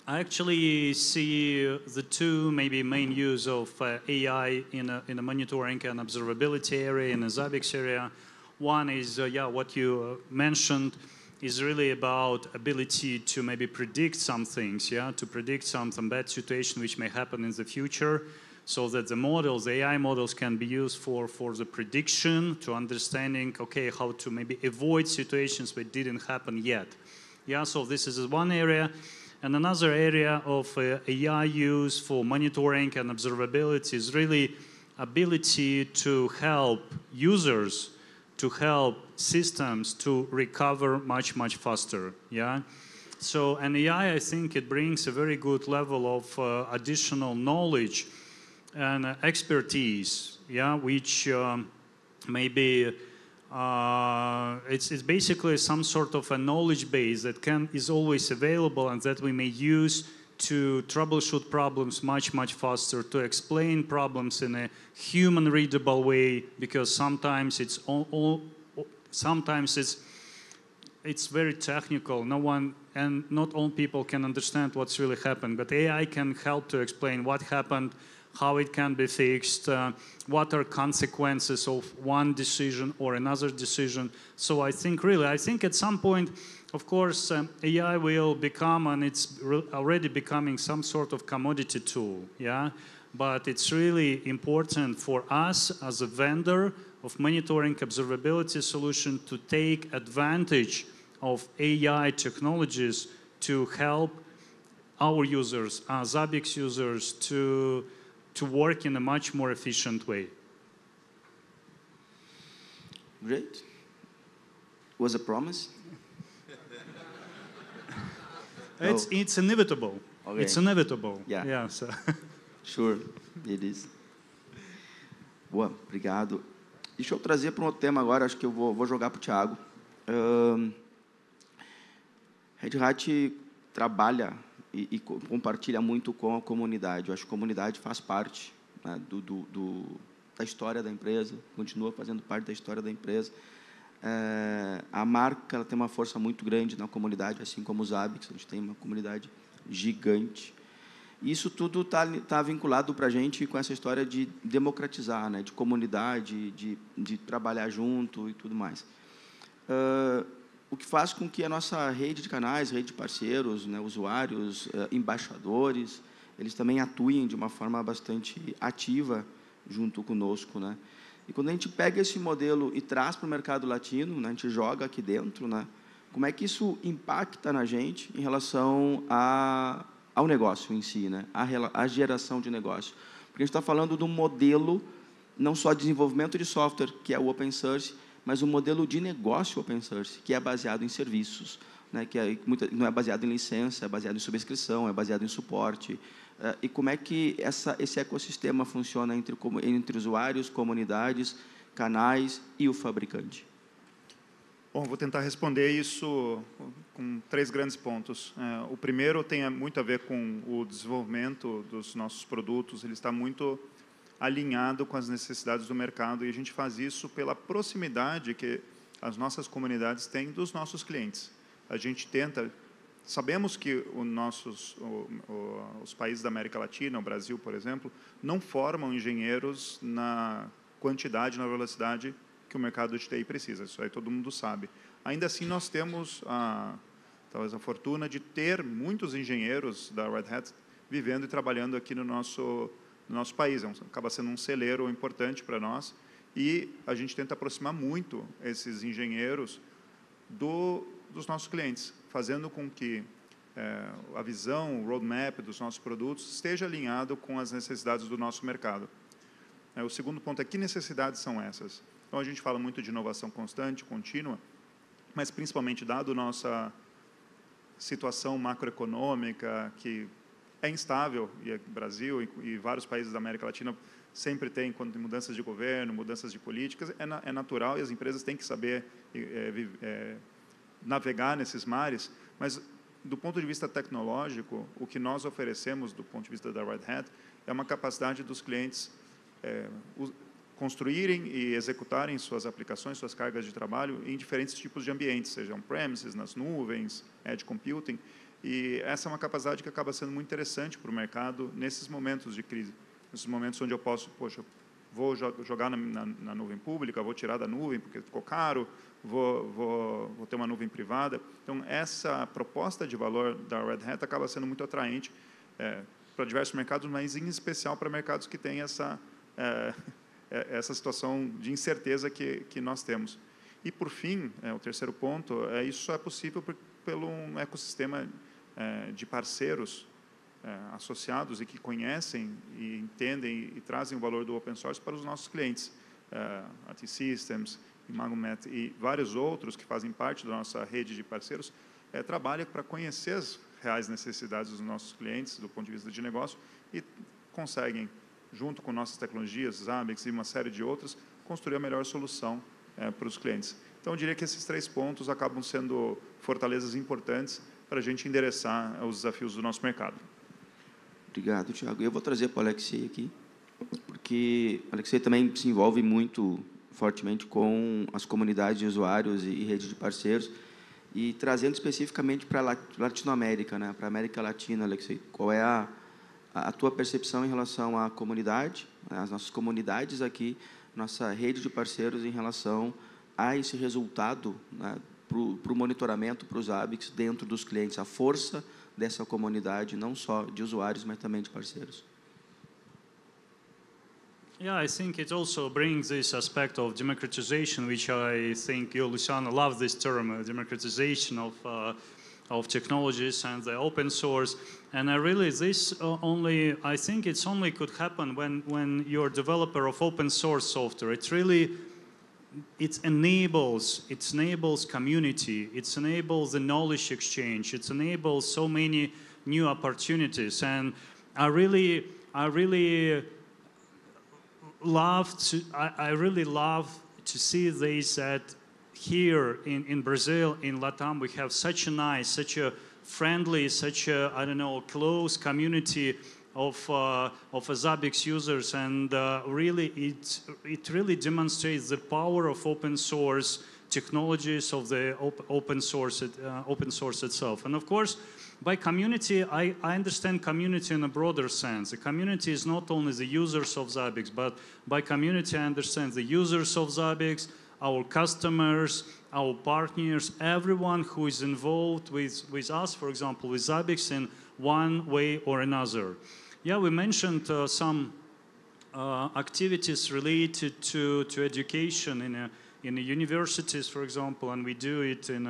[SPEAKER 4] I actually see the two maybe main use of AI in a monitoring and observability area, in the Zabbix area. One is what you mentioned is really about ability to maybe predict some things, to predict some bad situation which may happen in the future, so that the models, the AI models, can be used for the prediction, to understanding, okay, how to maybe avoid situations that didn't happen yet. Yeah, so this is one area. And another area of AI use for monitoring and observability is really ability to help users, to help systems to recover much, much faster. Yeah. So an AI, I think it brings a very good level of additional knowledge and expertise, which maybe it's basically some sort of a knowledge base that is always available and that we may use to troubleshoot problems much, much faster, to explain problems in a human readable way, because sometimes it's very technical. Not all people can understand what's really happened, but AI can help to explain what happened, how it can be fixed, what are consequences of one decision or another decision. So I think at some point, of course, AI will become, and it's already becoming, some sort of commodity tool, But it's really important for us as a vendor of monitoring observability solution to take advantage of AI technologies to help our users, Zabbix users, to work in a much more efficient way.
[SPEAKER 2] Great. Was a promise?
[SPEAKER 4] It's inevitable. Okay. It's inevitable.
[SPEAKER 2] Yeah.
[SPEAKER 4] So.
[SPEAKER 2] Sure, it is. Boa, obrigado. Deixa eu trazer para um outro tema agora, acho que eu vou jogar para o Thiago. Red Hat trabalha e compartilha muito com a comunidade. Eu acho que a comunidade faz parte, né, da história da empresa, continua fazendo parte da história da empresa. A marca ela tem uma força muito grande na comunidade, assim como os Zabbix, a gente tem uma comunidade gigante. E isso tudo tá vinculado para a gente com essa história de democratizar, né, de comunidade, de trabalhar junto e tudo mais. O que faz com que a nossa rede de canais, rede de parceiros, né, usuários, embaixadores, eles também atuem de uma forma bastante ativa junto conosco, né? E quando a gente pega esse modelo e traz para o mercado latino, né, a gente joga aqui dentro, né, como é que isso impacta na gente em relação ao negócio em si, né, a geração de negócio? Porque a gente está falando de um modelo não só de desenvolvimento de software, que é o open source, mas um modelo de negócio open source, que é baseado em serviços, né, que não é baseado em licença, é baseado em subscrição, é baseado em suporte. E como é que esse ecossistema funciona entre usuários, comunidades, canais e o fabricante?
[SPEAKER 3] Bom, vou tentar responder isso com 3 grandes pontos. O primeiro tem muito a ver com o desenvolvimento dos nossos produtos. Ele está muito alinhado com as necessidades do mercado, e a gente faz isso pela proximidade que as nossas comunidades têm dos nossos clientes. A gente tenta... Sabemos que os países da América Latina, o Brasil, por exemplo, não formam engenheiros na quantidade, na velocidade que o mercado de TI precisa. Isso aí todo mundo sabe. Ainda assim, nós temos talvez a fortuna de ter muitos engenheiros da Red Hat vivendo e trabalhando aqui no nosso país. Acaba sendo um celeiro importante para nós, e a gente tenta aproximar muito esses engenheiros dos nossos clientes, fazendo com que a visão, o roadmap dos nossos produtos esteja alinhado com as necessidades do nosso mercado. O segundo ponto é que necessidades são essas? Então, a gente fala muito de inovação constante, contínua, mas principalmente dado nossa situação macroeconômica, que é instável, e o Brasil e vários países da América Latina sempre tem, quando tem mudanças de governo, mudanças de políticas, é natural e as empresas têm que saber navegar nesses mares, mas do ponto de vista tecnológico, o que nós oferecemos do ponto de vista da Red Hat é uma capacidade dos clientes construírem e executarem suas aplicações, suas cargas de trabalho em diferentes tipos de ambientes, seja on-premises, nas nuvens, edge computing, e essa é uma capacidade que acaba sendo muito interessante para o mercado nesses momentos de crise, nesses momentos onde eu posso, poxa, vou jogar na nuvem pública, vou tirar da nuvem porque ficou caro, vou ter uma nuvem privada. Então, essa proposta de valor da Red Hat acaba sendo muito atraente para diversos mercados, mas em especial para mercados que têm essa situação de incerteza que nós temos. E, por fim, o terceiro ponto, isso só é possível pelo um ecossistema de parceiros associados e que conhecem e entendem e trazem o valor do open source para os nossos clientes. A T-Systems, Imagomet e vários outros que fazem parte da nossa rede de parceiros, trabalham para conhecer as reais necessidades dos nossos clientes do ponto de vista de negócio e conseguem, junto com nossas tecnologias, Zabbix e uma série de outras, construir a melhor solução para os clientes. Então, eu diria que esses 3 pontos acabam sendo fortalezas importantes para a gente endereçar os desafios do nosso mercado.
[SPEAKER 2] Obrigado, Thiago. Eu vou trazer para o Alexei aqui, porque o Alexei também se envolve muito fortemente com as comunidades de usuários e rede de parceiros, e trazendo especificamente para a Latinoamérica, né, para a América Latina, Alexei. Qual é a tua percepção em relação à comunidade, as nossas comunidades aqui, nossa rede de parceiros em relação a esse resultado, né, para o monitoramento, para os Zabbix dentro dos clientes, a força dessa comunidade, não só de usuários, mas também de parceiros?
[SPEAKER 4] Yeah, I think it also brings this aspect of democratization, which I think you, Luciano, love this term, democratization of technologies and the open source. And I really, I think it's only could happen when you're a developer of open source software. It enables community, it enables the knowledge exchange, it enables so many new opportunities. And I really love to see this, that here in Brazil, in Latam, we have such a friendly, I don't know, close community of Zabbix users, and really it really demonstrates the power of open source technologies, of the open source itself. And of course, by community, I understand community in a broader sense. The community is not only the users of Zabbix, but by community I understand the users of Zabbix, our customers, our partners, everyone who is involved with us, for example, with Zabbix in one way or another. Yeah, we mentioned some activities related to education in the universities, for example, and we do it in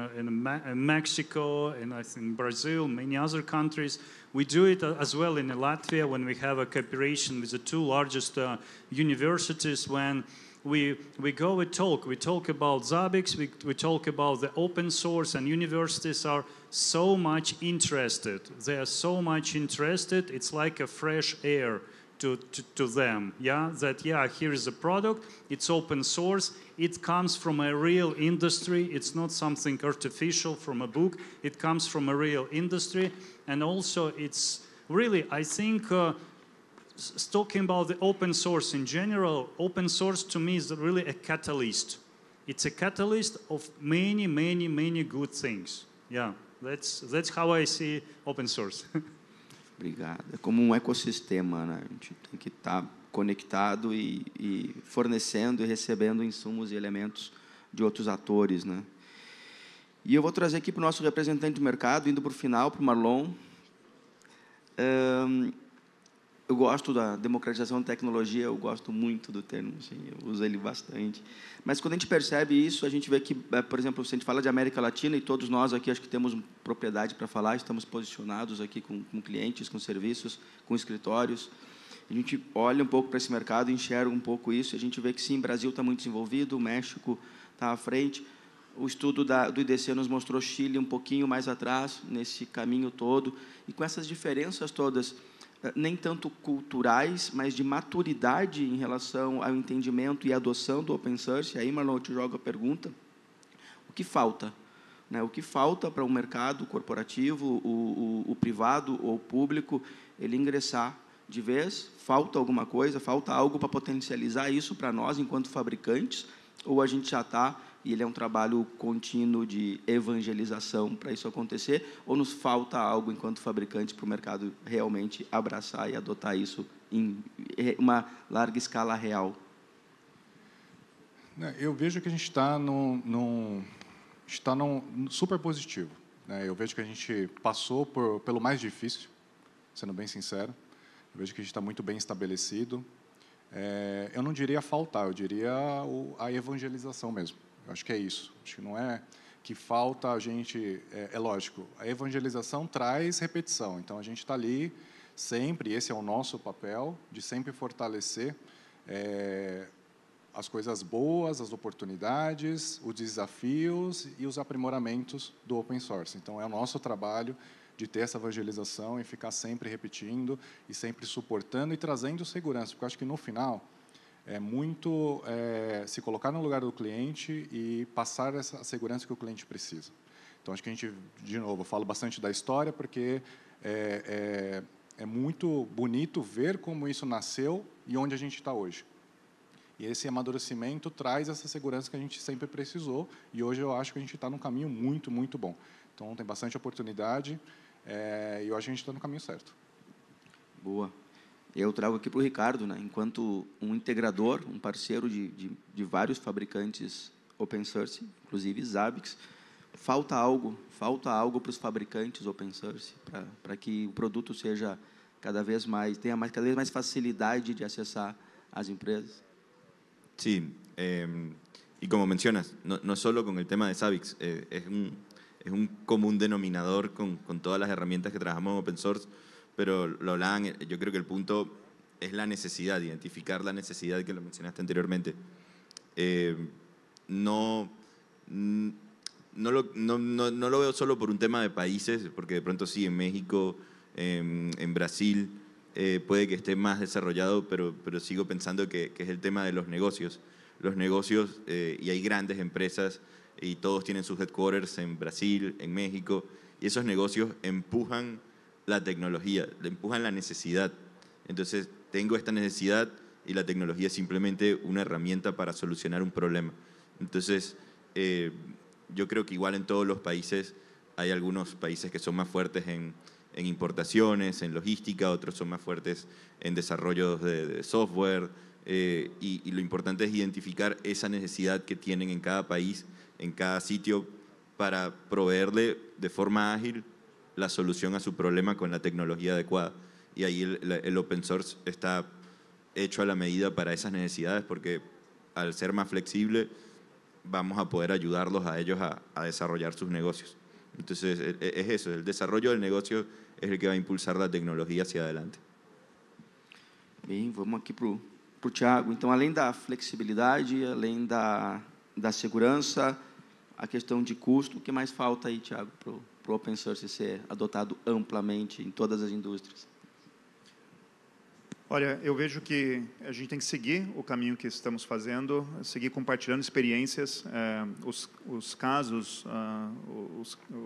[SPEAKER 4] Mexico, and I think Brazil, many other countries. We do it as well in Latvia when we have a cooperation with the 2 largest universities. When we go and talk. We talk about Zabbix, we talk about the open source, and universities are so much interested. They are so much interested, it's like a fresh air to them. Yeah, that, yeah, here is a product, it's open source, it comes from a real industry, it's not something artificial from a book, it comes from a real industry, and also it's really, I think, talking about the open source in general, open source to me is really a catalyst. It's a catalyst of many, many, many good things. Yeah, that's how I see open source.
[SPEAKER 2] Obrigado. É como ecossistema, né? A gente tem que estar conectado e fornecendo e recebendo insumos e elementos de outros atores, né? E eu vou trazer aqui para o nosso representante do mercado, indo para o final, para o Marlon. Eu gosto da democratização da tecnologia, eu gosto muito do termo, assim, eu uso ele bastante. Mas quando a gente percebe isso, a gente vê que, por exemplo, se a gente fala de América Latina, e todos nós aqui acho que temos propriedade para falar, estamos posicionados aqui com clientes, com serviços, com escritórios. A gente olha um pouco para esse mercado, enxerga um pouco isso, e a gente vê que sim, o Brasil está muito desenvolvido, o México está à frente. O estudo do IDC nos mostrou Chile um pouquinho mais atrás, nesse caminho todo, e com essas diferenças todas, nem tanto culturais, mas de maturidade em relação ao entendimento e adoção do open source. Aí, Marlon, eu te jogo a pergunta: o que falta? O que falta para o mercado corporativo, o privado ou o público, ele ingressar de vez? Falta alguma coisa? Falta algo para potencializar isso para nós, enquanto fabricantes? Ou a gente já está, e ele é um trabalho contínuo de evangelização para isso acontecer, ou nos falta algo enquanto fabricantes para o mercado realmente abraçar e adotar isso em uma larga escala real?
[SPEAKER 5] Eu vejo que a gente está num super positivo. Eu vejo que a gente passou pelo mais difícil, sendo bem sincero. Eu vejo que a gente está muito bem estabelecido. Eu não diria faltar, eu diria a evangelização mesmo. Eu acho que é isso. Acho que não é que falta a gente... É lógico, a evangelização traz repetição. Então, a gente está ali sempre, esse é o nosso papel, de sempre fortalecer as coisas boas, as oportunidades, os desafios e os aprimoramentos do open source. Então, é o nosso trabalho de ter essa evangelização e ficar sempre repetindo e sempre suportando e trazendo segurança. Porque eu acho que, no final, é muito se colocar no lugar do cliente e passar essa segurança que o cliente precisa. Então, acho que a gente, de novo, eu falo bastante da história, porque é muito bonito ver como isso nasceu e onde a gente está hoje. E esse amadurecimento traz essa segurança que a gente sempre precisou, e hoje eu acho que a gente está num caminho muito, muito bom. Então, tem bastante oportunidade, e eu acho que a gente está no caminho certo.
[SPEAKER 2] Boa. Eu trago aqui para o Ricardo, enquanto um integrador, um parceiro de vários fabricantes open source, inclusive Zabbix. Falta algo para os fabricantes open source, para que o produto seja cada vez mais facilidade de acessar as empresas.
[SPEAKER 6] Sí, y como mencionas, no solo con el tema de Zabbix, es un común denominador con todas las herramientas que trabajamos en open source, pero lo hablaban, yo creo que el punto es la necesidad, identificar la necesidad que lo mencionaste anteriormente. No lo veo solo por un tema de países, porque de pronto sí, en México, en Brasil, puede que esté más desarrollado, pero sigo pensando que es el tema de los negocios. Los negocios, y hay grandes empresas, y todos tienen sus headquarters en Brasil, en México, y esos negocios empujan la tecnología, empujan la necesidad. Entonces, tengo esta necesidad y la tecnología es simplemente una herramienta para solucionar un problema. Entonces, yo creo que igual en todos los países hay algunos países que son más fuertes en importaciones, en logística, otros son más fuertes en desarrollo de software, y lo importante es identificar esa necesidad que tienen en cada país, en cada sitio, para proveerle de forma ágil la solución a su problema con la tecnología adecuada. Y ahí el open source está hecho a la medida para esas necesidades, porque al ser más flexible vamos a poder ayudarlos a ellos a desarrollar sus negocios. Entonces, es eso, el desarrollo del negocio es el que va a impulsar la tecnología hacia adelante.
[SPEAKER 2] Bem, vamos aqui para o Thiago. Então, além da flexibilidade, além da segurança, a questão de custo, o que mais falta aí, Thiago, para o open source ser adotado amplamente em todas as indústrias?
[SPEAKER 3] Olha, eu vejo que a gente tem que seguir o caminho que estamos fazendo, seguir compartilhando experiências, os casos,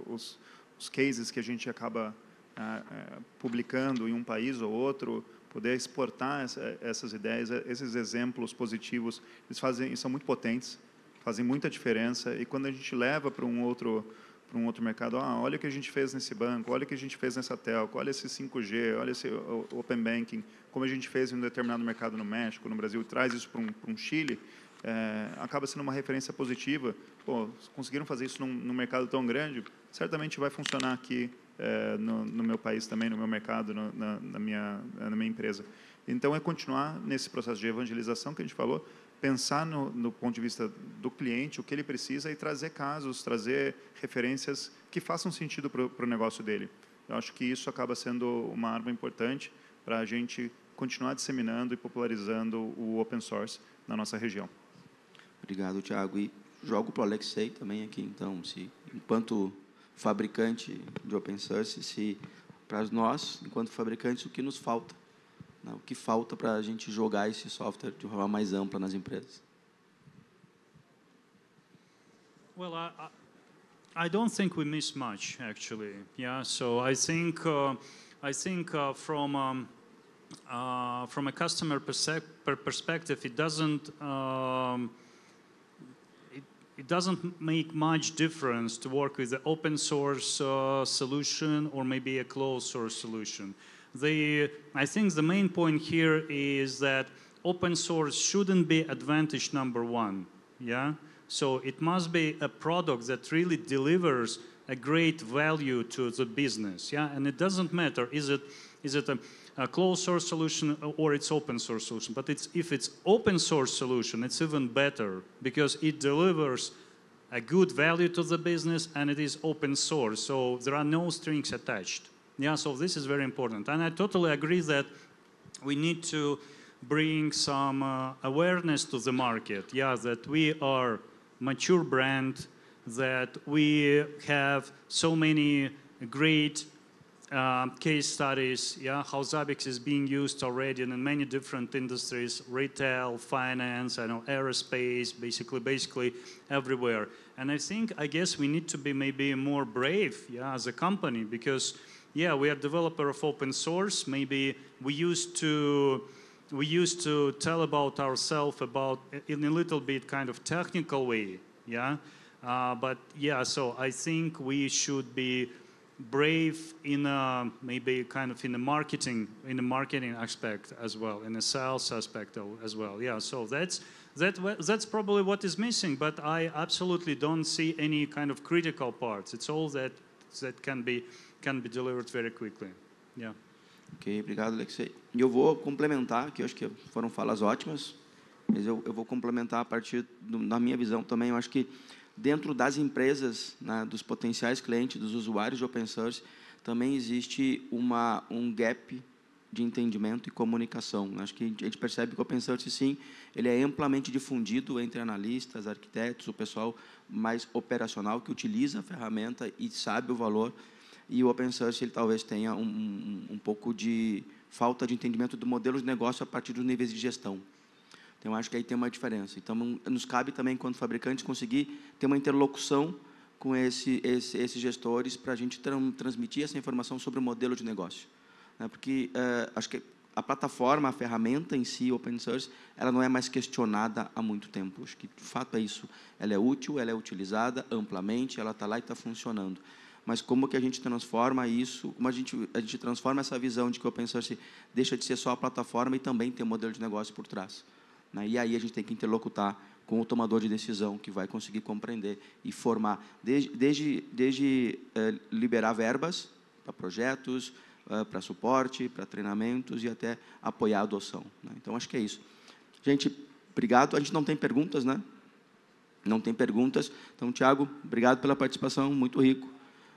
[SPEAKER 3] os cases que a gente acaba publicando em um país ou outro, poder exportar essas ideias, esses exemplos positivos, eles são muito potentes, fazem muita diferença, e quando a gente leva para um outro mercado, olha o que a gente fez nesse banco, olha o que a gente fez nessa telco, olha esse 5G, olha esse Open Banking, como a gente fez em um determinado mercado no México, no Brasil, traz isso para um Chile, acaba sendo uma referência positiva. Pô, conseguiram fazer isso num mercado tão grande, certamente vai funcionar aqui no meu país também, no meu mercado, na minha empresa. Então, é continuar nesse processo de evangelização que a gente falou, pensar no ponto de vista do cliente, o que ele precisa, e trazer casos, trazer referências que façam sentido para o negócio dele. Eu acho que isso acaba sendo uma arma importante para a gente continuar disseminando e popularizando o open source na nossa região.
[SPEAKER 2] Obrigado, Thiago. E jogo para o Alexei também aqui, então, enquanto fabricante de open source, para nós, enquanto fabricantes, o que nos falta? O que falta para a gente jogar esse software de forma mais ampla nas empresas?
[SPEAKER 4] Well, I don't think we miss much, actually. Yeah, so I think from a customer perspective, it doesn't make much difference to work with the open source solution or maybe a closed source solution. I think the main point here is that open source shouldn't be advantage number one. Yeah, so it must be a product that really delivers a great value to the business. Yeah, and it doesn't matter is it a closed source solution or it's open source solution. But if it's open source solution, it's even better because it delivers a good value to the business and it is open source. So there are no strings attached. Yeah, so this is very important. And I totally agree that we need to bring some awareness to the market. Yeah, that we are mature brand, that we have so many great case studies, yeah, how Zabbix is being used already in many different industries, retail, finance, aerospace, basically everywhere. And I guess we need to be maybe more brave, yeah, as a company, because yeah, we are developer of open source. Maybe we used to tell about ourselves in a little bit kind of technical way, yeah. But yeah, so I think we should be brave in maybe kind of in the marketing aspect as well, in the sales aspect as well. Yeah, so that's probably what is missing. But I absolutely don't see any kind of critical parts. It's all that can be delivered very quickly. Yeah.
[SPEAKER 2] Ok, obrigado, Alexei. E eu vou complementar, que eu acho que foram falas ótimas, mas eu vou complementar a partir da minha visão também. Eu acho que dentro das empresas, né, dos potenciais clientes, dos usuários de open source, também existe um gap de entendimento e comunicação. Acho que a gente percebe que o open source, sim, ele é amplamente difundido entre analistas, arquitetos, o pessoal mais operacional que utiliza a ferramenta e sabe o valor. E o open source ele talvez tenha um pouco de falta de entendimento do modelo de negócio a partir dos níveis de gestão. Então, acho que aí tem uma diferença. Então, nos cabe também, enquanto fabricantes, conseguir ter uma interlocução com esses gestores para a gente transmitir essa informação sobre o modelo de negócio. Porque acho que a plataforma, a ferramenta em si, open source, ela não é mais questionada há muito tempo. Acho que, de fato, é isso. Ela é útil, ela é utilizada amplamente, ela está lá e está funcionando. Mas como que a gente transforma isso, como a gente transforma essa visão de que o open source deixa de ser só a plataforma e também tem um modelo de negócio por trás. E aí a gente tem que interlocutar com o tomador de decisão, que vai conseguir compreender e formar, desde liberar verbas para projetos, para suporte, para treinamentos e até apoiar a adoção. Então, acho que é isso. Gente, obrigado. A gente não tem perguntas, né? Não tem perguntas. Então, Thiago, obrigado pela participação, muito rico.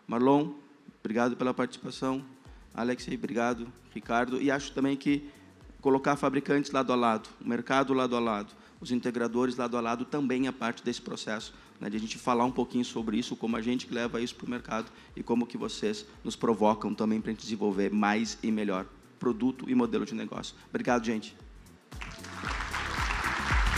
[SPEAKER 2] Marlon, obrigado pela participação. Alexei, obrigado. Ricardo. E acho também que colocar fabricantes lado a lado, o mercado lado a lado, os integradores lado a lado também é parte desse processo, né, de a gente falar um pouquinho sobre isso, como a gente leva isso para o mercado e como que vocês nos provocam também para a gente desenvolver mais e melhor produto e modelo de negócio. Obrigado, gente.